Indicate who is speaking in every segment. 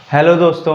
Speaker 1: Hello दोस्तों।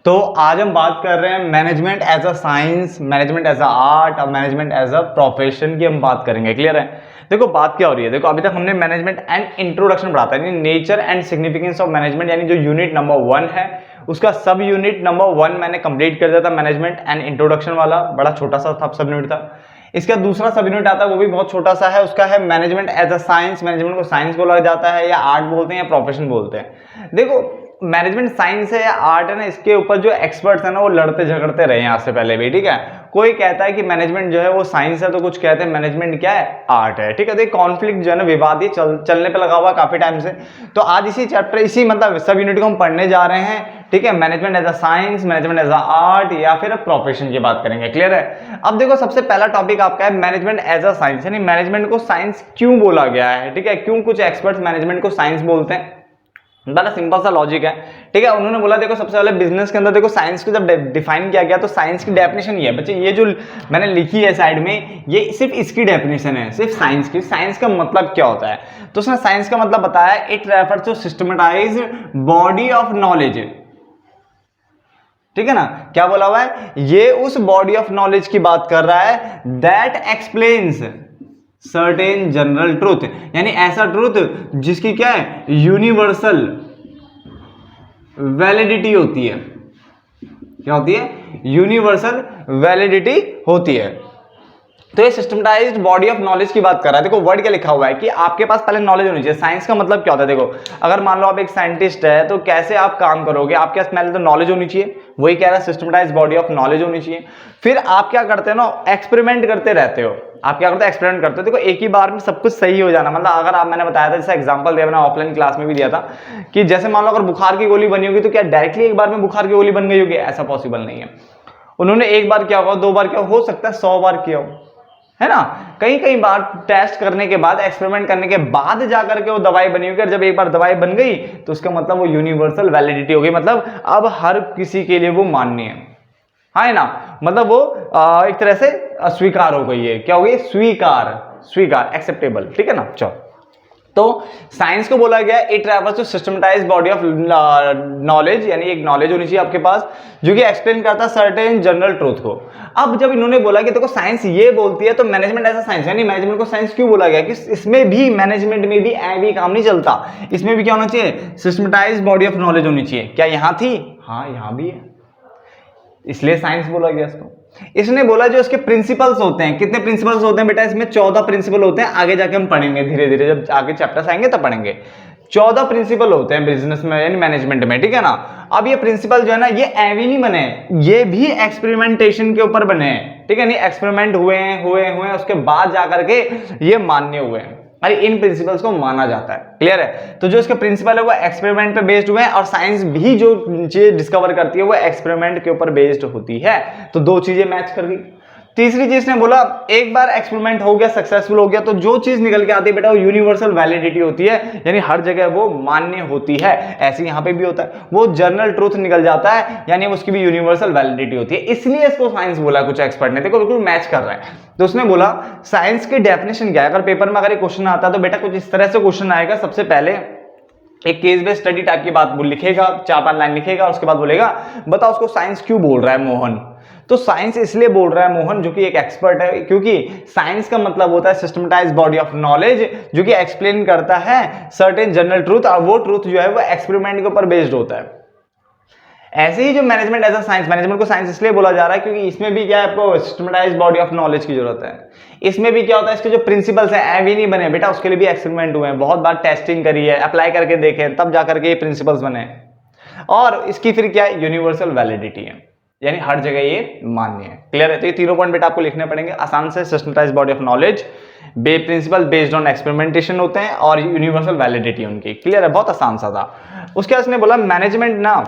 Speaker 1: तो आज हम बात कर रहे हैं management as a science, management as a art और मैनेजमेंट एज अ प्रोफेशन की हम बात करेंगे। क्लियर है? देखो बात क्या हो रही है, देखो अभी तक हमने मैनेजमेंट एंड इंट्रोडक्शन पढ़ा था, यानी nature and significance of management, यानी जो यूनिट नंबर 1 है उसका सब यूनिट नंबर 1 मैंने कंप्लीट कर दिया था। मैनेजमेंट एंड इंट्रोडक्शन वाला बड़ा छोटा सा था सब यूनिट था। इसका दूसरा सब यूनिट आता है वो भी बहुत छोटा सा है, उसका है management as a science. Management को साइंस बोला जाता है या आर्ट बोलते हैं या प्रोफेशन बोलते हैं। देखो मैनेजमेंट साइंस है या आर्ट है ना, इसके ऊपर जो एक्सपर्ट्स है ना वो लड़ते झगड़ते रहे हैं आज से पहले भी। ठीक है, कोई कहता है कि मैनेजमेंट जो है वो साइंस है, तो कुछ कहते हैं मैनेजमेंट क्या है, आर्ट है। ठीक है, तो कॉन्फ्लिक्ट जो है ना, विवाद ये चलने पे लगा हुआ है काफी टाइम से। तो आज इसी चैप्टर, इसी मतलब सब यूनिट को हम पढ़ने जा रहे हैं। ठीक है, management as a science, management as a art या फिर प्रोफेशन की बात करेंगे। क्लियर है? अब देखो सबसे पहला टॉपिक आपका है मैनेजमेंट एज अ साइंस, यानी मैनेजमेंट को साइंस क्यों बोला गया है। ठीक है, क्यों कुछ एक्सपर्ट्स मैनेजमेंट को साइंस बोलते हैं, बड़ा सिंपल सा लॉजिक है। ठीक है, उन्होंने बोला देखो सबसे पहले बिजनेस के अंदर देखो साइंस को जब डिफाइन किया गया तो साइंस की डेफिनेशन ये है बच्चे, ये जो मैंने लिखी है साइड में, ये सिर्फ इसकी डेफिनेशन है, सिर्फ साइंस की। साइंस का मतलब क्या होता है, तो उसने साइंस का मतलब बताया, it refers to systematize body of knowledge. ठीक है ना, क्या बोला हुआ है, ये उस बॉडी ऑफ नॉलेज की बात कर रहा है that explains certain general truth, यानी ऐसा ट्रूथ जिसकी क्या है, यूनिवर्सल वैलिडिटी होती है। क्या होती है? यूनिवर्सल वैलिडिटी होती है। तो ये सिस्टमटाइज्ड बॉडी ऑफ नॉलेज की बात कर रहा है। देखो वर्ड क्या लिखा हुआ है कि आपके पास पहले नॉलेज होनी चाहिए। साइंस का मतलब क्या होता है, देखो अगर मान लो आप एक साइंटिस्ट है तो कैसे आप काम करोगे, आपके पास पहले तो नॉलेज होनी चाहिए, वही कह रहा है सिस्टमटाइज्ड बॉडी ऑफ नॉलेज होनी चाहिए। फिर आप क्या करते हो ना, एक्सपेरिमेंट करते रहते हो। आप क्या करते हो, एक्सपेरिमेंट करते हो। देखो एक ही बार में सब कुछ सही हो जाना, मतलब अगर आप, मैंने बताया था जैसे एग्जांपल दिया, मैंने ऑफलाइन क्लास में भी दिया था कि जैसे मान लो अगर बुखार की गोली बनी होगी तो क्या डायरेक्टली एक बार में बुखार की गोली बन गई होगी, ऐसा पॉसिबल नहीं है। उन्होंने एक बार किया होगा, 2 बार किया हो सकता है 100 बार किया हो, है ना। कई कई बार टेस्ट करने के बाद, एक्सपेरिमेंट करने के बाद जाकर के वो दवाई बनी होगी। और जब एक बार दवाई बन गई तो उसका मतलब वो यूनिवर्सल वैलिडिटी हो गई, मतलब अब हर किसी के लिए वो मान्य है ना, मतलब वो एक तरह से स्वीकार हो गई है। क्या हो गई? स्वीकार एक्सेप्टेबल। ठीक है ना। चलो, तो साइंस को बोला गया it refers to systematised body of knowledge, यानी एक नॉलेज होनी चाहिए आपके पास जो कि एक्सप्लेन करता है सर्टेन जनरल ट्रूथ को। अब जब इन्होंने बोला कि देखो साइंस ये बोलती है तो मैनेजमेंट ऐसा साइंस, यानी मैनेजमेंट को साइंस क्यों बोला गया कि इसमें भी, मैनेजमेंट में भी ऐवी काम नहीं चलता, इसमें भी क्या होना चाहिए, सिस्टमटाइज्ड बॉडी ऑफ नॉलेज होनी चाहिए। क्या यहां थी? हाँ यहां भी है, इसलिए साइंस बोला गया इसको। इसने बोला जो इसके प्रिंसिपल्स होते हैं, कितने प्रिंसिपल्स होते हैं बेटा, इसमें 14 प्रिंसिपल होते हैं। आगे जाके हम पढ़ेंगे धीरे धीरे, जब आगे चैप्टर्स आएंगे तब पढ़ेंगे। 14 प्रिंसिपल होते हैं बिजनेस में, यानी मैनेजमेंट में। ठीक है ना। अब ये प्रिंसिपल जो है ना, ये ऐवी नहीं बने, ये भी एक्सपेरिमेंटेशन के ऊपर बने हैं। ठीक है, नहीं एक्सपेरिमेंट हुए उसके बाद जाकर के ये मान्य हुए हैं, अरे इन प्रिंसिपल्स को माना जाता है। क्लियर है? तो जो इसके प्रिंसिपल है वो एक्सपेरिमेंट पे बेस्ड हुए हैं, और साइंस भी जो चीज डिस्कवर करती है वो एक्सपेरिमेंट के ऊपर बेस्ड होती है। तो दो चीजें मैच कर गई। तीसरी चीज ने बोला एक बार एक्सपेरिमेंट हो गया, सक्सेसफुल हो गया, तो जो चीज निकल के आती है बेटा वो यूनिवर्सल वैलिडिटी होती है, यानी हर जगह वो मान्य होती है। ऐसे यहां पे भी होता है, वो जनरल ट्रूथ निकल जाता है, यानी उसकी भी यूनिवर्सल वैलिडिटी होती है, इसलिए इसको साइंस बोला कुछ एक्सपर्ट ने। देखो बिल्कुल मैच कर रहा है। तो उसने बोला साइंस की डेफिनेशन क्या है, अगर पेपर में अगर एक क्वेश्चन आता है तो बेटा कुछ इस तरह से क्वेश्चन आएगा। सबसे पहले एक केस बेस्ड स्टडी टाइप की बात लिखेगा, 4-5 लाइन लिखेगा, उसके बाद बोलेगा बताओ उसको साइंस क्यों बोल रहा है मोहन। तो साइंस इसलिए बोल रहा है मोहन, जो कि एक एक्सपर्ट है, क्योंकि साइंस का मतलब होता है सिस्टमेटाइज्ड बॉडी ऑफ नॉलेज, जो कि एक्सप्लेन करता है सर्टेन जनरल ट्रूथ, और वो ट्रूथ जो है वो एक्सपेरिमेंट के ऊपर बेस्ड होता है। ऐसे ही जो management as a science, management को साइंस इसलिए बोला जा रहा है क्योंकि इसमें भी क्या है, आपको सिस्टमेटाइज्ड बॉडी ऑफ नॉलेज की जरूरत है। इसमें भी क्या होता है, इसके जो प्रिंसिपल्स हैं ऐवी नहीं बने बेटा, उसके लिए भी एक्सपेरिमेंट हुए हैं, बहुत बार टेस्टिंग करी है, अप्लाई करके देखे, तब जाकर के ये प्रिंसिपल्स बने। और इसकी फिर क्या है, यूनिवर्सल वैलिडिटी है, यानी हर जगह ये मान्य है। क्लियर है? तो ये तीनों पॉइंट बेटा आपको लिखने पड़ेंगे आसान से। Systematised body of knowledge, principle based on experimentation होते हैं, और यूनिवर्सल वैलिडिटी उनकी। क्लियर है? बहुत आसान सा था। उसके बाद उसने बोला मैनेजमेंट ना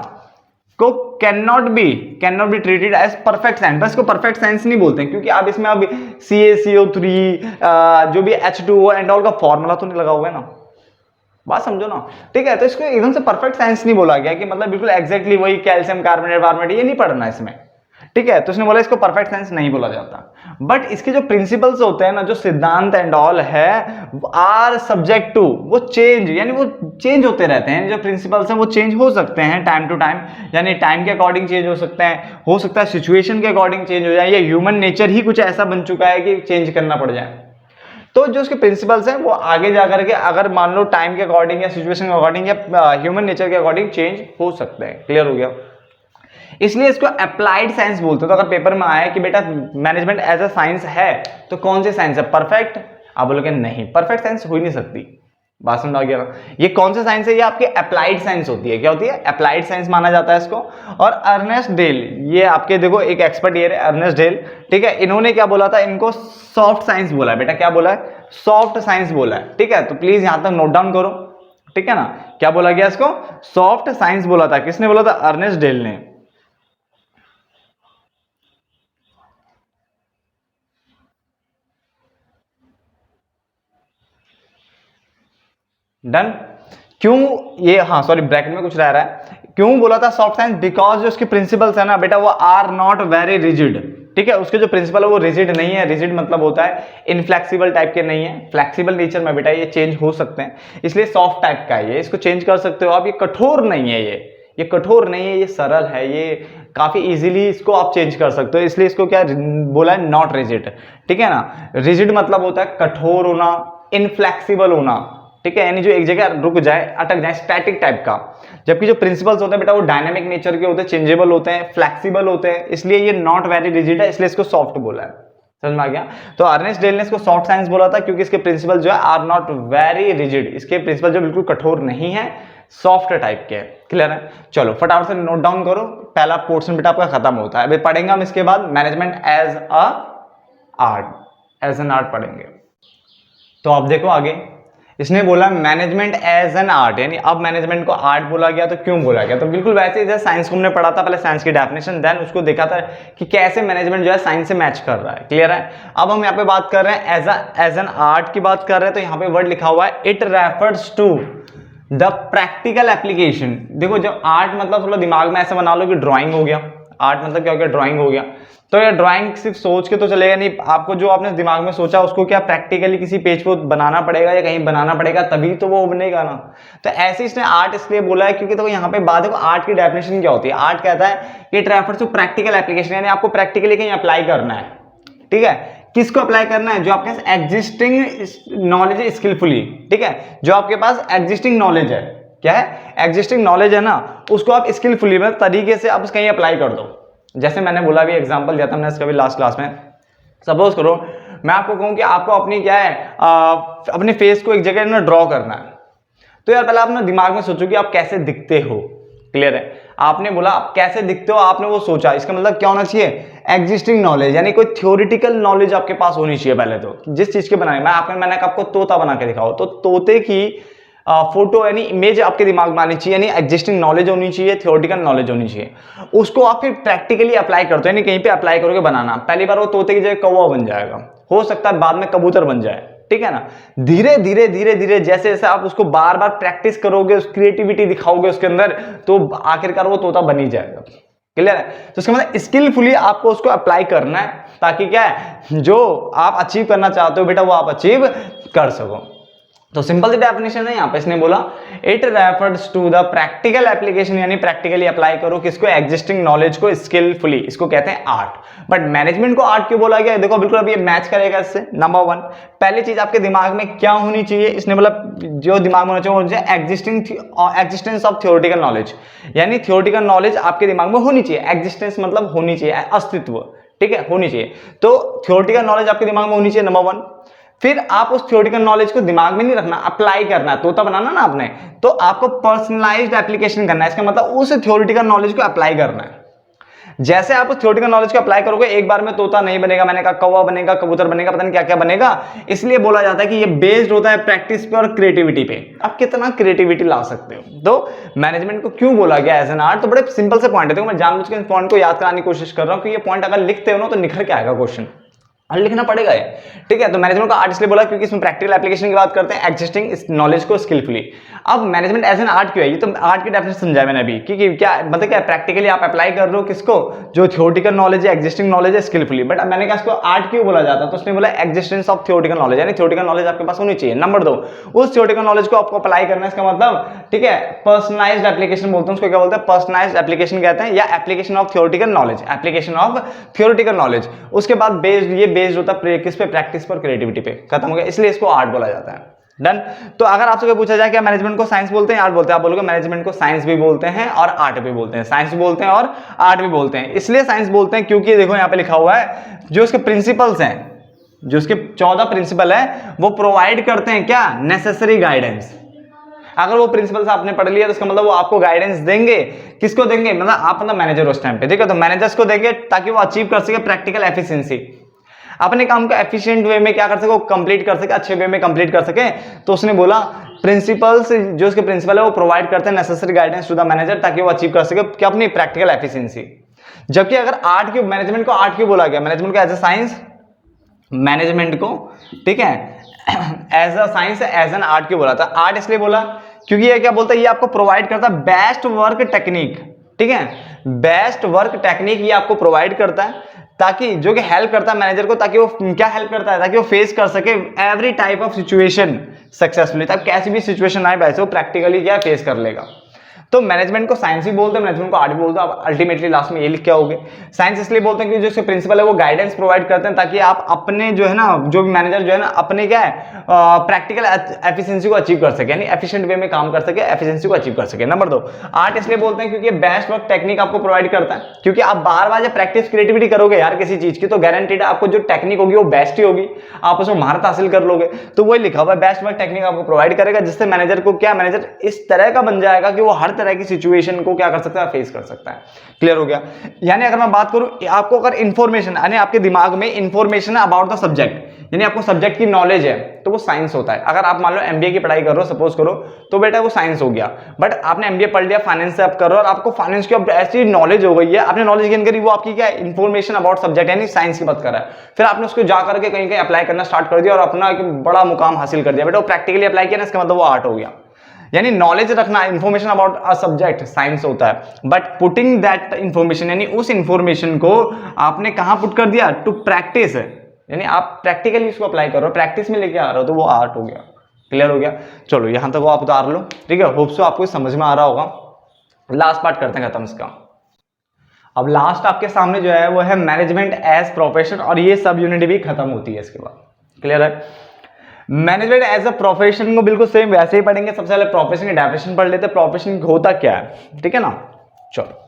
Speaker 1: को can not be treated as perfect science. बस को परफेक्ट साइंस नहीं बोलते हैं, क्योंकि आप इसमें अब CaCO3 जो भी H2O एंड ऑल का फॉर्मूला तो नहीं लगा हुआ है ना, बात समझो ना। ठीक है, तो इसको एकदम से परफेक्ट साइंस नहीं बोला गया कि मतलब बिल्कुल एग्जैक्टली वही कैल्शियम कार्बोनेट वार्बोनेट, ये नहीं पढ़ना इसमें। ठीक है, तो उसने बोला इसको परफेक्ट साइंस नहीं बोला जाता। बट इसके जो प्रिंसिपल्स होते हैं ना, जो सिद्धांत एंड ऑल है, आर सब्जेक्ट टू वो चेंज, यानी वो चेंज होते रहते हैं। जो प्रिंसिपल्स हैं वो चेंज हो सकते हैं टाइम टू टाइम, यानी टाइम के अकॉर्डिंग चेंज हो सकता है सिचुएशन के अकॉर्डिंग चेंज हो जाए, या ह्यूमन नेचर ही कुछ ऐसा बन चुका है कि चेंज करना पड़ जाए। तो जो उसके प्रिंसिपल्स हैं वो आगे जाकर के अगर मान लो टाइम के अकॉर्डिंग या सिचुएशन के अकॉर्डिंग या ह्यूमन नेचर के अकॉर्डिंग चेंज हो सकते हैं। क्लियर हो गया? इसलिए इसको अप्लाइड साइंस बोलते हैं। तो अगर पेपर में आया कि बेटा मैनेजमेंट एज अ साइंस है, तो कौन सी साइंस है? परफेक्ट? आप बोलोगे नहीं, परफेक्ट साइंस हो ही नहीं सकती। बात समझ आ गया? ये कौन सी साइंस है? ये आपकी अप्लाइड साइंस होती है। क्या होती है? अप्लाइड साइंस माना जाता है इसको। और अर्नेस्ट डेल, ये आपके देखो एक एक्सपर्ट ये है अर्नेस्ट डेल, ठीक है, इन्होंने क्या बोला था? इनको सॉफ्ट साइंस बोला है। बेटा क्या बोला है? सॉफ्ट साइंस बोला है। ठीक है, तो प्लीज यहां तक नोट डाउन करो। ठीक है ना, क्या बोला गया इसको? सॉफ्ट साइंस बोला था। किसने बोला था? अर्नेस्ट डेल ने। डन? क्यों ये, हाँ सॉरी ब्रैकेट में कुछ रह रहा है, क्यों बोला था सॉफ्ट साइंस? बिकॉज जो उसके प्रिंसिपल्स है ना बेटा, वो आर नॉट वेरी रिजिड। ठीक है, उसके जो प्रिंसिपल है वो रिजिड नहीं है। रिजिड मतलब होता है इनफ्लेक्सिबल टाइप के नहीं है, फ्लेक्सिबल नेचर में बेटा ये चेंज हो सकते हैं, इसलिए सॉफ्ट टाइप का है ये, इसको चेंज कर सकते हो आप। ये कठोर नहीं है, ये कठोर नहीं है, ये सरल है, ये काफी इजीली इसको आप चेंज कर सकते हो, इसलिए इसको क्या बोला है? Not rigid. ठीक है ना, रिजिड मतलब होता है कठोर होना, इनफ्लेक्सिबल होना। ठीक है, यानी जो एक जगह रुक जाए, अटक जाए, स्टैटिक टाइप का। जबकि जो प्रिंसिपल्स होते हैं बेटा वो डायनामिक नेचर के होते हैं, चेंजेबल होते हैं, फ्लेक्सिबल होते हैं, इसलिए ये नॉट वेरी रिजिड है, इसलिए इसको सॉफ्ट बोला है। समझ में आ गया? तो अर्नेस्ट डेल ने इसको सॉफ्ट साइंस बोला था क्योंकि इसके प्रिंसिपल जो है आर नॉट वेरी रिजिड, इसके प्रिंसिपल जो बिल्कुल कठोर नहीं है, सॉफ्ट टाइप के। क्लियर है? चलो फटाफट से नोट डाउन करो, पहला पोर्शन बेटा आपका खत्म होता है। अभी पढ़ेंगे हम इसके बाद management as a art, as an art पढ़ेंगे। तो आप देखो आगे, इसने बोला मैनेजमेंट एज एन आर्ट, यानी अब मैनेजमेंट को आर्ट बोला गया। तो क्यों बोला गया? तो बिल्कुल वैसे ही जैसे साइंस को हमने पढ़ा था, पहले साइंस की डेफिनेशन, देन उसको देखा था कि कैसे मैनेजमेंट जो है साइंस से मैच कर रहा है। क्लियर है? अब हम यहाँ पे बात कर रहे हैं एज एन आर्ट की बात कर रहे हैं, तो यहाँ पे वर्ड लिखा हुआ है it refers to the practical application. देखो जब आर्ट मतलब थोड़ा दिमाग में ऐसा बना लो कि ड्राइंग हो गया। आर्ट मतलब क्या हो गया? ड्राइंग हो गया। तो ये ड्राइंग सिर्फ सोच के तो चलेगा नहीं, आपको जो आपने दिमाग में सोचा उसको क्या प्रैक्टिकली किसी पेज पे बनाना पड़ेगा या कहीं बनाना पड़ेगा, तभी तो वो बनेगा ना। तो ऐसे इसने आर्ट इसलिए बोला है क्योंकि तो यहाँ पे बात है, आर्ट की डेफिनेशन क्या होती है? आर्ट कहता है it refers to practical application, यानी आपको प्रैक्टिकली कहीं अप्लाई करना है। ठीक है, किसको अप्लाई करना है? जो आपके पास एग्जिस्टिंग नॉलेज है स्किलफुली। ठीक है, जो आपके पास एग्जिस्टिंग नॉलेज है, क्या है? एग्जिस्टिंग नॉलेज है ना, उसको आप स्किलफुली में तरीके से आप कहीं अप्लाई कर दो। जैसे मैंने बोला भी, एग्जांपल दिया था मैंने इसका भी लास्ट क्लास में। सपोज करो मैं आपको कहूं कि आपको अपनी क्या है अपने फेस को एक जगह ना ड्रॉ करना है, तो यार पहले आप ना दिमाग में सोचो कि आप कैसे दिखते हो। क्लियर है? आपने बोला आप कैसे दिखते हो, आपने वो सोचा, इसका मतलब क्या होना चाहिए? एग्जिस्टिंग नॉलेज, यानी कोई थ्योरेटिकल नॉलेज आपके पास होनी चाहिए पहले तो, जिस चीज के बनाने मैंने आपको तोता बना के दिखाओ, तो तोते की फोटो यानी इमेज आपके दिमाग में आनी चाहिए, यानी एग्जिस्टिंग नॉलेज होनी चाहिए, थ्योरेटिकल नॉलेज होनी चाहिए। उसको आप फिर प्रैक्टिकली अप्लाई करते हो, यानी कहीं पे अप्लाई करोगे बनाना। पहली बार वो तोते की जगह कौवा बन जाएगा, हो सकता है बाद में कबूतर बन जाए। ठीक है ना? धीरे धीरे धीरे धीरे जैसे जैसे आप उसको बार बार प्रैक्टिस करोगे, उस क्रिएटिविटी दिखाओगे उसके अंदर, तो आखिरकार वो तोता बन ही जाएगा। क्लियर है? तो इसका मतलब स्किलफुली आपको उसको अप्लाई करना है, ताकि क्या है जो आप अचीव करना चाहते हो बेटा वो आप अचीव कर सको। तो सिंपल सी डेफिनेशन है यहाँ पे, इसने बोला it refers to the practical application, यानी प्रैक्टिकली अप्लाई करो किसको? एग्जिस्टिंग नॉलेज को स्किलफुली, इसको कहते हैं आर्ट। बट मैनेजमेंट को आर्ट क्यों बोला गया? देखो बिल्कुल अभी ये मैच करेगा इससे। नंबर वन, पहली चीज आपके दिमाग में क्या होनी चाहिए? इसने बोला जो दिमाग में होना चाहिए एग्जिस्टेंस ऑफ थ्योरेटिकल नॉलेज, यानी थ्योरेटिकल नॉलेज आपके दिमाग में होनी चाहिए। एग्जिस्टेंस मतलब होनी चाहिए, अस्तित्व। ठीक है, होनी चाहिए। तो थ्योरेटिकल नॉलेज आपके दिमाग में होनी चाहिए, नंबर वन। फिर आप उस थ्योरेटिकल नॉलेज को दिमाग में नहीं रखना, अप्लाई करना है, तोता बनाना ना आपने, तो आपको पर्सनलाइज्ड एप्लीकेशन करना है। इसका मतलब उस थ्योरेटिकल नॉलेज को अप्लाई करना है। जैसे आप उस थ्योरेटिकल नॉलेज को अप्लाई करोगे, एक बार में तोता नहीं बनेगा, मैंने कहा कौवा बनेगा, कबूतर बनेगा, पता नहीं क्या क्या बनेगा। इसलिए बोला जाता है कि ये बेस्ड होता है प्रैक्टिस पे और क्रिएटिविटी पे, आप कितना क्रिएटिविटी ला सकते हो। तो मैनेजमेंट को क्यों बोला गया एज एन आर्ट? तो बड़े सिंपल से पॉइंट है, देखो मैं जानबूझ के इस पॉइंट को याद कराने की कोशिश कर रहा हूं कि ये पॉइंट अगर लिखते हो ना तो निखर के आएगा क्वेश्चन। और लिखना पड़ेगा ये, ठीक है। तो मैनेजमेंट को आर्ट इसलिए बोला क्योंकि इसमें प्रैक्टिकल एप्लीकेशन की बात करते हैं, एग्जिस्टिंग नॉलेज को स्किलफुली। अब मैनेजमेंट एज एन आर्ट क्यों है, ये तो आर्ट की डेफिनेशन समझाया मैंने अभी, क्योंकि क्या मतलब क्या प्रैक्टिकली आप अप्लाई कर रहे हो किसको, जो थियोरेटिकल नॉलेज है, एग्जिस्टिंग नॉलेज है, स्किलफुली। बट अब मैंने कहा इसको आर्ट क्यों बोला जाता है, तो उसने बोला एग्जिस्टेंस ऑफ थियोरेटिकल नॉलेज, यानी थियोरेटिकल नॉलेज आपके पास होनी चाहिए। नंबर 2, उस थियोरेटिकल नॉलेज को आपको अप्लाई करना है, इसका मतलब, ठीक है, पर्सनलाइज्ड एप्लीकेशन बोलते हैं उसको, क्या बोलते हैं, पर्सनलाइज्ड एप्लीकेशन कहते हैं, या application of theoretical knowledge, application of theoretical knowledge. उसके बाद बेस्ड, ये बेस्ड होता है किस पे, प्रैक्टिस पर, क्रिएटिविटी पे, खत्म हो गया, इसलिए इसको आर्ट बोला जाता है। डन। तो अगर आपसे पूछा जाए क्या मैनेजमेंट को साइंस बोलते हैं आर्ट बोलते हैं, आप बोलोगे मैनेजमेंट को साइंस भी बोलते हैं और आर्ट भी बोलते हैं, साइंस भी बोलते हैं और आर्ट भी बोलते हैं। इसलिए साइंस बोलते हैं क्योंकि देखो यहाँ पे लिखा हुआ है, जो उसके प्रिंसिपल्स हैं, जो उसके 14 प्रिंसिपल है, वो प्रोवाइड करते हैं क्या, नेसेसरी गाइडेंस। अगर वो प्रिंसिपल्स आपने पढ़ लिया तो इसका मतलब वो आपको गाइडेंस देंगे, किसको देंगे, मतलब आप मतलब मैनेजर उस टाइम पे, ठीक है, तो मैनेजर्स को देंगे ताकि वो अचीव कर सके प्रैक्टिकल एफिशिएंसी, अपने काम को एफिशिएंट वे में क्या कर सके, वो कंप्लीट कर सके, अच्छे वे में कंप्लीट कर सके। तो उसने बोला प्रिंसिपल्स, जो उसके प्रिंसिपल है वो प्रोवाइड करते हैं necessary guidance to the manager ताकि वो अचीव कर सके क्या, अपनी प्रैक्टिकल एफिशिएंसी। जबकि अगर आर्ट क्यों, मैनेजमेंट को आर्ट क्यों बोला गया, मैनेजमेंट को एज अ साइंस, मैनेजमेंट को, ठीक है, as a science, as an art क्यों बोला था, आर्ट इसलिए बोला क्योंकि ये क्या बोलता है, ये आपको प्रोवाइड करता है बेस्ट वर्क टेक्निक, ठीक है, बेस्ट वर्क टेक्निक ये आपको प्रोवाइड करता है, ताकि जो कि हेल्प करता है मैनेजर को, ताकि वो क्या हेल्प करता है, ताकि वो फेस कर सके every type of situation successfully, तब कैसी भी सिचुएशन आए वैसे वो प्रैक्टिकली क्या फेस कर लेगा। तो मैनेजमेंट को साइंस भी बोलते हैं, मैनेजमेंट को आर्ट भी बोलते हैं। आप अल्टीमेटली लास्ट में ये लिख के आओगे, साइंस इसलिए बोलते हैं क्योंकि जो प्रिंसिपल है वो गाइडेंस प्रोवाइड करते हैं ताकि आप अपने जो है ना, जो भी मैनेजर जो है ना, अपने क्या है प्रैक्टिकल एफिशिएंसी को अचीव कर सके, यानी एफिशिएंट वे में काम कर सके, एफिशिएंसी को अचीव कर सके। नंबर 2, आर्ट इसलिए बोलते हैं क्योंकि बेस्ट वर्क टेक्निक आपको प्रोवाइड करता है, क्योंकि आप बार बार जब प्रैक्टिस क्रिएटिविटी करोगे यार किसी चीज की, तो गारंटीड है आपको जो टेक्निक होगी वो बेस्ट ही होगी, आप उसमें महारत हासिल कर लोगे। तो वही लिखा हुआ है, बेस्ट वर्क टेक्निक आपको प्रोवाइड करेगा, जिससे मैनेजर को क्या, मैनेजर इस तरह का बन जाएगा कि वो हर तरह की सिचुएशन को क्या कर सकता है, फेस कर सकता है। क्लियर हो गया। यानी अगर मैं बात करूं, आपको अगर इंफॉर्मेशन, यानी आपके दिमाग में इंफॉर्मेशन है अबाउट द सब्जेक्ट, यानी आपको सब्जेक्ट की नॉलेज है, तो वो साइंस होता है। अगर आप मान लो एमबीए की पढ़ाई कर रहे हो, सपोज करो, तो बेटा वो साइंस हो गया। बट आपने एमबीए पढ़ लिया, फाइनेंस से आप कर रहे हो और आपको फाइनेंस की अब ऐसी नॉलेज हो गई है, आपने नॉलेज गेन करी, वो आपकी क्या है, इंफॉर्मेशन अबाउट सब्जेक्ट, यानी साइंस की बात कर रहा है। फिर आपने उसको जाकर के कहीं कहीं अप्लाई करना स्टार्ट कर दिया और अपना एक बड़ा मुकाम हासिल कर दिया, बेटा वो प्रैक्टिकली अप्लाई किया ना, इसका मतलब वो आर्ट हो गया। यानी नॉलेज रखना, information about a subject science होता है, बट पुटिंग दैट इंफॉर्मेशन, यानी उस इंफॉर्मेशन को आपने कहां पुट कर दिया, टू प्रैक्टिस, यानी आप प्रैक्टिकली इसको अप्लाई कर रहे हो, प्रैक्टिस में लेके आ रहे हो, तो वो आर्ट हो गया। क्लियर हो गया। चलो यहां तक वो आप उतार लो, ठीक है, होप सो आपको समझ में आ रहा होगा। लास्ट पार्ट करते हैं खत्म इसका। अब लास्ट आपके सामने जो है वो है मैनेजमेंट एज प्रोफेशन, और ये सब यूनिट भी खत्म होती है इसके बाद। क्लियर है। मैनेजमेंट एज अ प्रोफेशन को बिल्कुल सेम वैसे ही पढ़ेंगे। सबसे पहले प्रोफेशन की डेफिनेशन पढ़ लेते हैं, प्रोफेशन होता क्या है, ठीक है ना। चलो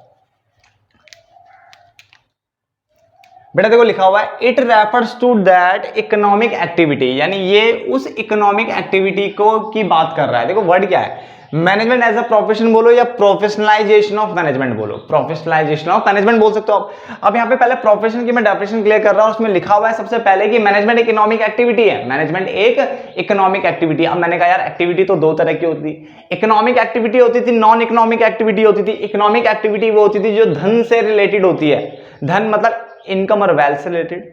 Speaker 1: बेटा देखो लिखा हुआ है, it refers to that economic activity, यानी ये उस इकोनॉमिक एक्टिविटी को की बात कर रहा है। देखो वर्ड क्या है, मैनेजमेंट एज अ प्रोफेशन बोलो या प्रोफेशनलाइजेशन ऑफ मैनेजमेंट बोलो, प्रोफेशनलाइजेशन ऑफ मैनेजमेंट बोल सकते हो आप। अब यहाँ पे पहले प्रोफेशन की मैं डेफिनेशन क्लियर कर रहा हूँ, उसमें लिखा हुआ है सबसे पहले कि मैनेजमेंट एक इकोनॉमिक एक्टिविटी है, मैनेजमेंट एक इकोनॉमिक एक्टिविटी। अब मैंने कहा यार एक्टिविटी तो दो तरह की होती, इकोनॉमिक एक्टिविटी होती थी, नॉन इकोनॉमिक एक्टिविटी होती थी। इकोनॉमिक एक्टिविटी वो होती थी जो धन से रिलेटेड होती है, धन मतलब इनकम और वेल्थ से रिलेटेड,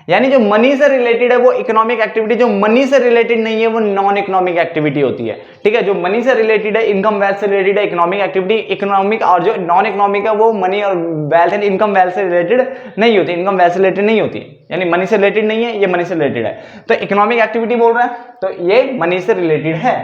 Speaker 1: यानी जो मनी से रिलेटेड है वो इकोनॉमिक एक्टिविटी, जो मनी से रिलेटेड नहीं है वो नॉन इकोनॉमिक एक्टिविटी होती है। ठीक है, जो मनी से रिलेटेड है, इनकम वेल्थ से रिलेटेड है, इकोनॉमिक एक्टिविटी इकोनॉमिक, और जो नॉन इकोनॉमिक है वो मनी और वेल्थ एंड इनकम वेल्थ से रिलेटेड नहीं होती, इनकम वेल्थ से रिलेटेड नहीं होती, यानी मनी से रिलेटेड नहीं है, ये मनी से रिलेटेड है। तो इकोनॉमिक एक्टिविटी बोल रहा है तो ये मनी से रिलेटेड है,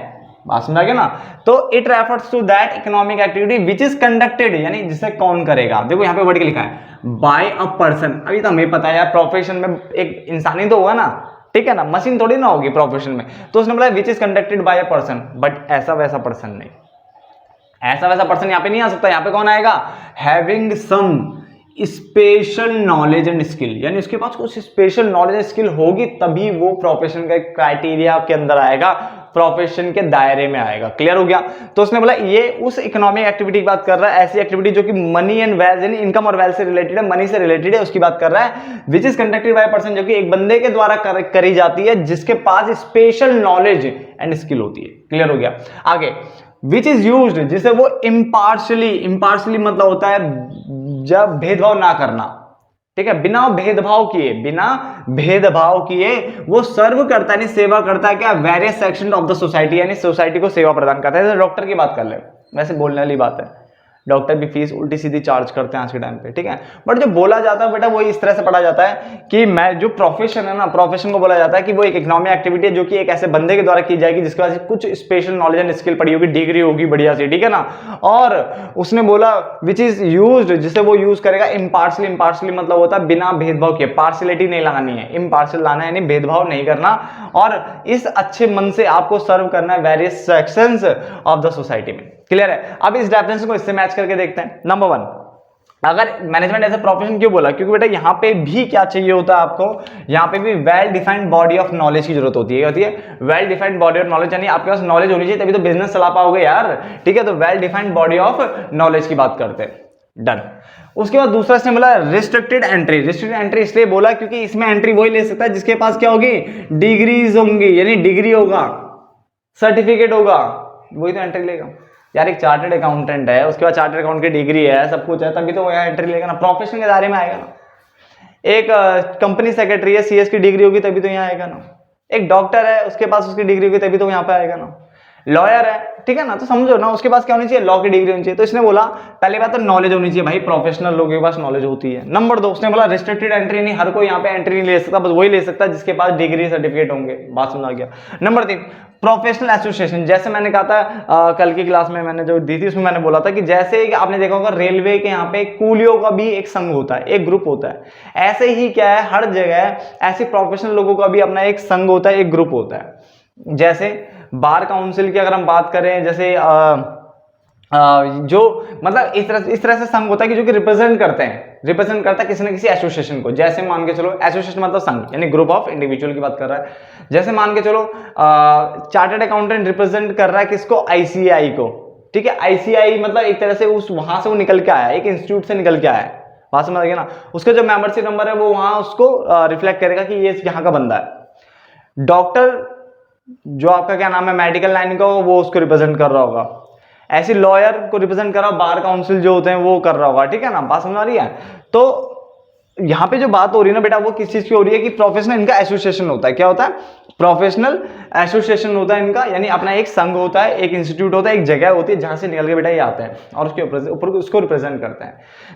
Speaker 1: बात समझ गया ना। तो it refers to that economic activity which is conducted, यानी जिसे कौन करेगा। देखो यहाँ पे वर्ड लिखा है बाय अ पर्सन, अभी तो हमें पता है यार प्रोफेशन में एक इंसान ही तो होगा ना, ठीक है ना, मशीन थोड़ी ना होगी प्रोफेशन में। तो उसने बोला विच is conducted by a person, but ऐसा वैसा पर्सन नहीं, ऐसा वैसा पर्सन यहाँ पे नहीं आ सकता। यहाँ पे कौन आएगा, having some special knowledge and skill, यानी उसके पास कुछ स्पेशल नॉलेज एंड स्किल होगी तभी वो प्रोफेशन के क्राइटेरिया के अंदर आएगा, प्रोफेशन के दायरे में आएगा। क्लियर हो गया। तो उसने बोला ये उस इकोनॉमिक एक्टिविटी की बात कर रहा है, ऐसी एक्टिविटी जो कि मनी एंड वेल्थ यानी इनकम और वेल्थ से रिलेटेड है, मनी से रिलेटेड है, उसकी बात कर रहा है। विच इज कंडक्टेड बाय पर्सन, जो कि एक बंदे के द्वारा करी जाती है जिसके पास स्पेशल नॉलेज एंड स्किल होती है। क्लियर हो गया। आगे विच इज यूज्ड, जिसे वो इम्पार्शली, इम्पार्शली मतलब होता है जब भेदभाव ना करना, ठीक है, बिना भेदभाव किए वो सर्व करता है, सेवा करता है क्या, various section of the society, यानी सोसाइटी को सेवा प्रदान करता है। जैसे डॉक्टर की बात कर ले, वैसे बोलने वाली बात है, डॉक्टर भी फीस उल्टी सीधी चार्ज करते हैं आज के टाइम पे, ठीक है। बट जो बोला जाता है बेटा वो इस तरह से पढ़ा जाता है कि मैं जो प्रोफेशन है ना, प्रोफेशन को बोला जाता है कि वो एक इकोनॉमिक एक्टिविटी है जो कि एक ऐसे बंदे के द्वारा की जाएगी जिसके पास कुछ स्पेशल नॉलेज एंड स्किल पड़ी होगी, डिग्री होगी बढ़िया सी, ठीक है ना। और उसने बोला विच इज यूज्ड, जिसे वो यूज करेगा इम्पार्शियली, इम्पार्शियली मतलब होता है बिना भेदभाव के, पार्शियलिटी नहीं लगानी है, इम्पार्शियल लाना है, यानी भेदभाव नहीं करना, और इस अच्छे मन से आपको सर्व करना है various sections of the society में। क्लियर है। अब इस डेफिनेशन को इससे मैच करके देखते हैं। नंबर 1, अगर मैनेजमेंट एज ए प्रोफेशन क्यों बोला, क्योंकि बेटा यहाँ पे भी क्या चाहिए होता है आपको, यहाँ पे भी well defined body of knowledge की जरूरत होती है। Well defined body of knowledge, यानी आपके पास नॉलेज होनी चाहिए तभी तो बिजनेस चला पाओगे यार, ठीक है। तो well defined body of knowledge की बात करते हैं, डन। उसके बाद दूसरा इसने बोला रिस्ट्रिक्टेड एंट्री। रिस्ट्रिक्टेड एंट्री इसलिए बोला क्योंकि इसमें एंट्री वही ले सकता है जिसके पास क्या होगी, डिग्रीज होंगी, यानी डिग्री होगा, सर्टिफिकेट होगा, वही तो एंट्री लेगा यार। एक चार्टर्ड अकाउंटेंट है, उसके बाद चार्टर्ड अकाउंट की डिग्री है, सब कुछ है, तभी तो वो यहाँ एंट्री लेगा ना, प्रोफेशन के दायरे में आएगा ना। एक कंपनी सेक्रेटरी है, सीएस की डिग्री होगी तभी तो यहाँ आएगा ना। एक डॉक्टर है, उसके पास उसकी डिग्री होगी तभी तो यहाँ पे आएगा ना। लॉयर है, ठीक है ना, तो समझो ना उसके पास क्या होनी चाहिए, लॉ की डिग्री होनी चाहिए। तो इसने बोला पहली बात तो नॉलेज होनी चाहिए भाई, प्रोफेशनल लोगों के पास नॉलेज होती है। नंबर 2, उसने बोला रिस्ट्रिक्टेड एंट्री, नहीं हर कोई यहाँ पे एंट्री नहीं ले सकता, बस वही ले सकता है जिसके पास डिग्री सर्टिफिकेट होंगे। बात समझ आ गया। Number 3, professional association. जैसे मैंने कहा था कल की क्लास में मैंने जो दी थी उसमें मैंने बोला था कि जैसे आपने देखा होगा रेलवे के यहाँ पे कूलियों का भी एक संघ होता है, एक ग्रुप होता है, ऐसे ही क्या है हर जगह ऐसे प्रोफेशनल लोगों का भी अपना एक संघ होता है, एक ग्रुप होता है। जैसे बार काउंसिल की अगर हम बात करें, जैसे जो मतलब इस तरह से संघ होता है कि जो कि रिप्रेजेंट करता है किसी न किसी एसोसिएशन को। जैसे मान के चलो, एसोसिएशन मतलब संघ, यानी ग्रुप ऑफ इंडिविजुअल की बात कर रहा है। जैसे मान के चलो चार्टर्ड अकाउंटेंट रिप्रेजेंट कर रहा है किसको, आईसीएआई को, ठीक है। आईसीएआई मतलब एक तरह से उस वहां से वो निकल के आया, एक इंस्टीट्यूट से निकल के आया है, बात समझ गया ना। उसका जो मेंबरशिप नंबर है वो वहां उसको रिफ्लेक्ट करेगा कि ये यहाँ का बंदा है। डॉक्टर जो आपका क्या नाम है मेडिकल लाइन का, वो उसको रिप्रेजेंट कर रहा होगा। ऐसे लॉयर को रिप्रेजेंट कर रहा हो, बार काउंसिल जो होते हैं वो कर रहा होगा, ठीक है ना, बात समझ आ रही है। तो यहाँ पे जो बात हो रही है ना बेटा, वो किस चीज की हो रही है कि प्रोफेशनल इनका एसोसिएशन होता है। क्या होता है, प्रोफेशनल एसोसिएशन होता है इनका, यानी अपना एक संघ होता है, एक इंस्टीट्यूट होता है, एक जगह होती है जहां से निकल के बेटा ये आते हैं और उसके ऊपर उसको रिप्रेजेंट करते हैं।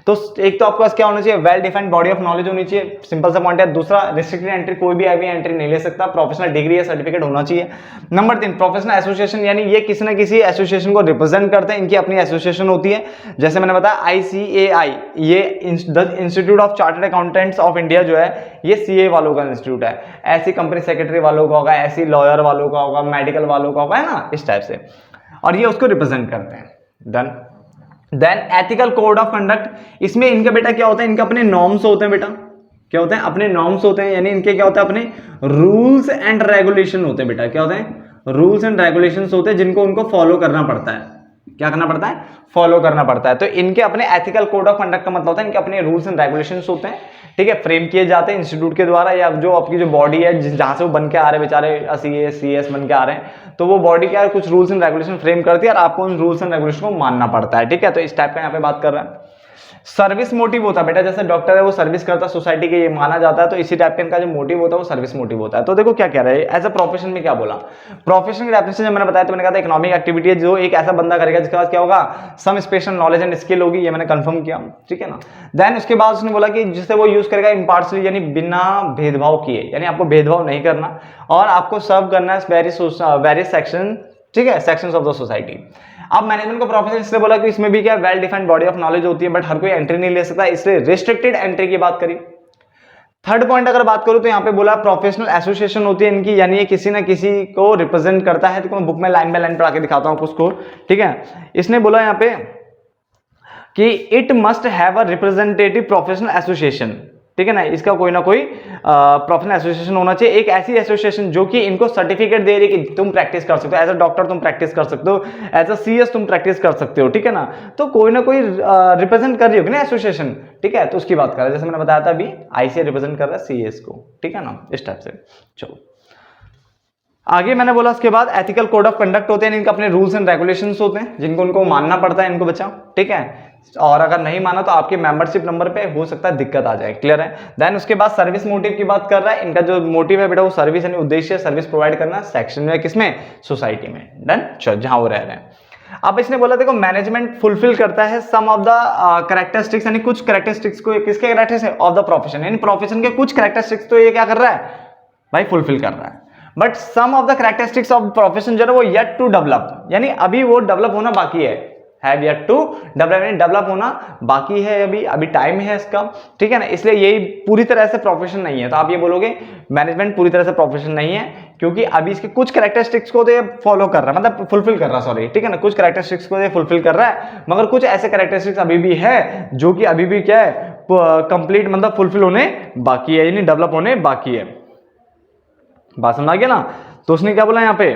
Speaker 1: तो एक तो आपके पास क्या होना चाहिए, well defined body of knowledge होनी चाहिए, सिंपल सा पॉइंट है। दूसरा, रिस्ट्रिक्टेड एंट्री, कोई भी आई एंट्री नहीं ले सकता, प्रोफेशनल डिग्री या सर्टिफिकेट होना चाहिए। नंबर 3, प्रोफेशनल एसोसिएशन, यानी ये किसी न किसी एसोसिएशन को रिप्रेजेंट करते हैं, इनकी अपनी एसोसिएशन होती है। जैसे मैंने बताया आईसीएआई, ये institute of chartered accountants of India जो है, ये सीए वालों का इंस्टीट्यूट है। ऐसी कंपनी सेक्रेटरी वालों का होगा, ऐसी लॉयर वालों का होगा, मेडिकल वालों का होगा, है ना, इस टाइप से, और ये उसको रिप्रेजेंट करते हैं। Done. Then ethical code of conduct, इसमें इनका बेटा क्या होता है, इनके अपने नॉर्म्स होते हैं बेटा, क्या होते हैं, अपने नॉर्म्स होते हैं, यानी इनके क्या होता है, अपने रूल्स एंड रेगुलेशन होते हैं बेटा। क्या होते हैं, रूल्स एंड रेगुलेशंस होते हैं जिनको उनको फॉलो करना पड़ता है। क्या करना पड़ता है, फॉलो करना पड़ता है। तो इनके अपने एथिकल कोड ऑफ कंडक्ट का मतलब होता है इनके अपने रूल्स एंड रेगुलेशंस होते हैं, ठीक है, फ्रेम किए जाते हैं इंस्टीट्यूट के द्वारा, या जो आपकी जो बॉडी है जहां से वो बन के आ रहे बेचारे सीएस बन के आ रहे हैं, तो वो बॉडी क्या है, कुछ रूल्स एंड रेगुलेशन फ्रेम करती है और आपको उन रूल्स एंड रेगुलेशन को मानना पड़ता है, ठीक है। तो इस टाइप का यहाँ पे बात कर रहा है। सर्विस मोटिव होता है बेटा, जैसे डॉक्टर है वो सर्विस करता है सोसाइटी के, ये माना जाता है। तो इसी टाइप का इनका जो मोटिव होता है वो सर्विस मोटिव होता है। तो देखो क्या कह रहा है एज अ प्रोफेशन में, क्या बोला, प्रोफेशन की डेफिनेशन जब मैंने बताया तो मैंने कहा था इकोनॉमिक एक्टिविटी है जो एक ऐसा बंदा करेगा जिसके पास क्या होगा, some special knowledge and skill होगी, ये मैंने कंफर्म किया, ठीक है ना। देन उसके बाद उसने बोला कि जिससे वो यूज करेगा इम्पार्शियली, यानी बिना भेदभाव किए, यानी आपको भेदभाव नहीं करना और आपको सर्व करना है वेरियस सेक्शन, ठीक है, सेक्शंस ऑफ द सोसाइटी। अब मैनेजमेंट को प्रोफेशन इसलिए बोला कि इसमें भी क्या well defined body of knowledge होती है, बट हर कोई एंट्री नहीं ले सकता, इसलिए रिस्ट्रिक्टेड एंट्री की बात करी। थर्ड पॉइंट अगर बात करूं तो यहाँ पे बोला प्रोफेशनल एसोसिएशन होती है इनकी, यानी ये किसी ना किसी को रिप्रेजेंट करता है। तो मैं बुक में लाइन बाय लाइन पढ़ा के दिखाता हूं आपको उसको, ठीक है। इसने बोला यहाँ पे कि it must have a representative professional association, ठीक है ना, इसका कोई ना कोई प्रोफेशनल एसोसिएशन होना चाहिए, एक ऐसी एसोसिएशन जो कि इनको सर्टिफिकेट दे रही है कि तुम प्रैक्टिस कर सकते हो, एज अ डॉक्टर तुम प्रैक्टिस कर सकते हो, एज अ सीएस तुम प्रैक्टिस कर सकते हो, ठीक है ना। तो कोई ना कोई रिप्रेजेंट कर रही होगी ना एसोसिएशन, ठीक है। तो उसकी बात कर रहे हैं, जैसे मैंने बताया था अभी आईसीए रिप्रेजेंट कर रहा है सीएस को, ठीक है ना, इस टाइप से। चलो आगे मैंने बोला उसके बाद एथिकल कोड ऑफ कंडक्ट होते हैं, इनके अपने रूल्स एंड रेगुलेशंस होते हैं जिनको उनको मानना पड़ता है इनको बच्चा, ठीक है। और अगर नहीं माना तो आपके मेंबरशिप नंबर पे हो सकता है दिक्कत आ जाए। क्लियर है। देन उसके बाद सर्विस मोटिव की बात कर रहा है। इनका जो मोटिव है बेटा वो सर्विस यानी उद्देश्य सर्विस प्रोवाइड करना, सेक्शन में किसमें, सोसाइटी में। डन, चल जहां वो रह रहे हैं। अब इसने बोला देखो मैनेजमेंट फुलफिल करता है सम ऑफ द कैरेक्टरिस्टिक्स, यानी कुछ कैरेक्टरिस्टिक्स को, किसके कैरेक्टरिस्टिक्स ऑफ द प्रोफेशन, यानी प्रोफेशन के कुछ कैरेक्टरिस्टिक्स तो ये क्या कर रहा है भाई, फुलफिल कर रहा है। But some of the characteristics of profession जो है वो येट टू डेवलप, यानी अभी वो डेवलप होना बाकी है येट टू डेवलप, यानी डेवलप होना बाकी है, अभी टाइम है इसका। ठीक है ना, इसलिए यही पूरी तरह से प्रोफेशन नहीं है। तो आप ये बोलोगे मैनेजमेंट पूरी तरह से प्रोफेशन नहीं है, क्योंकि अभी इसके कुछ कैरेक्टरिस्टिक्स को तो ये फॉलो कर रहा है, मतलब फुलफिल कर रहा है, सॉरी। ठीक है ना, कुछ कैरेक्टरिस्टिक्स को ये फुलफिल कर रहा है, मगर कुछ ऐसे कैरेक्टरिस्टिक्स अभी भी है जो कि अभी भी क्या है, कंप्लीट मतलब फुलफिल होने बाकी है, यानी डेवलप होने बाकी है। बात समझ आ गया ना। तो उसने क्या बोला यहाँ पे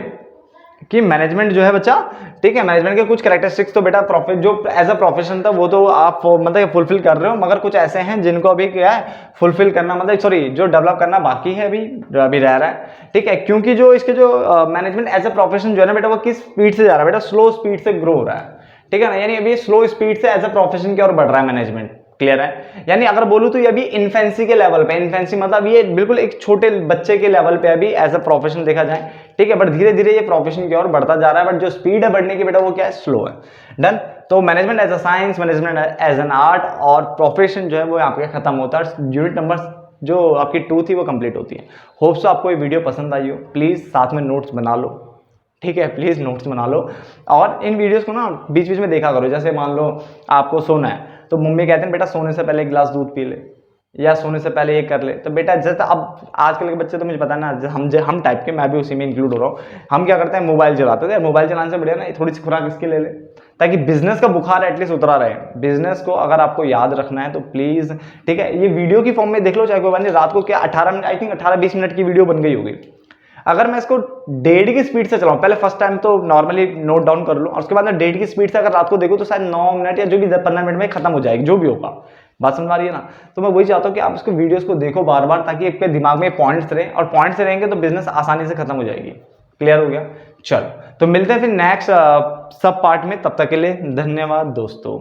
Speaker 1: कि मैनेजमेंट जो है बच्चा, ठीक है, मैनेजमेंट के कुछ कैरेक्टरिस्टिक्स तो बेटा प्रॉफिट जो एज अ प्रोफेशन था वो तो आप मतलब फुलफिल कर रहे हो, मगर कुछ ऐसे हैं जिनको अभी क्या है फुलफिल करना, मतलब सॉरी जो डेवलप करना बाकी है, अभी रह रहा है। ठीक है, क्योंकि जो इसके जो मैनेजमेंट एज अ प्रोफेशन जो है ना बेटा वो किस स्पीड से जा रहा है बेटा, स्लो स्पीड से ग्रो हो रहा है। ठीक है ना, यानी अभी स्लो स्पीड से एज अ प्रोफेशन की ओर बढ़ रहा है मैनेजमेंट। क्लियर है, यानी अगर बोलूं तो ये अभी इन्फेंसी के लेवल पे, इन्फेंसी मतलब ये बिल्कुल एक छोटे बच्चे के लेवल पे अभी एज अ प्रोफेशन देखा जाए। ठीक है, बट धीरे धीरे ये प्रोफेशन की ओर बढ़ता जा रहा है, बट जो स्पीड है बढ़ने की बेटा वो क्या है, स्लो है। डन। तो management as a science, management as an art और प्रोफेशन जो है वो आपके खत्म होता है। यूनिट नंबर जो आपकी 2 थी वो कंप्लीट होती है। होप सो आपको ये वीडियो पसंद आई हो। प्लीज साथ में नोट्स बना लो, ठीक है, प्लीज नोट्स बना लो, और इन वीडियोस को ना बीच बीच में देखा करो। जैसे मान लो आपको सोना है तो मम्मी कहते हैं बेटा सोने से पहले एक गिलास दूध पी ले, या सोने से पहले ये कर ले। तो बेटा जैसे अब आजकल के बच्चे तो मुझे पता है ना, हम टाइप के, मैं भी उसी में इंक्लूड हो रहा हूँ। हम क्या करते हैं, मोबाइल चलाते थे। मोबाइल चलाने से बढ़िया ना थोड़ी सी खुराक इसकी ले ले, ताकि बिजनेस का बुखार एटलीस्ट उतरा रहे। बिजनेस को अगर आपको याद रखना है तो प्लीज, ठीक है, ये वीडियो की फॉर्म में देख लो, चाहे कोई बात नहीं। रात को क्या 18 मिनट, आई थिंक 18-20 मिनट की वीडियो बन गई होगी। अगर मैं इसको 1.5 की स्पीड से चलाऊं, पहले फर्स्ट टाइम तो नॉर्मली नोट डाउन कर लूं, और उसके बाद मैं 1.5 की स्पीड से अगर रात को देखूं तो शायद 9 मिनट या जो भी 15 मिनट में खत्म हो जाएगी, जो भी होगा। बात समझ आ रही है ना। तो मैं वही चाहता हूं कि आप इसको वीडियोस को देखो बार बार, ताकि आपके दिमाग में पॉइंट्स रहे, और पॉइंट्स रहेंगे तो बिजनेस आसानी से खत्म हो जाएगी। क्लियर हो गया। चलो, तो मिलते हैं फिर नेक्स्ट सब पार्ट में। तब तक के लिए धन्यवाद दोस्तों।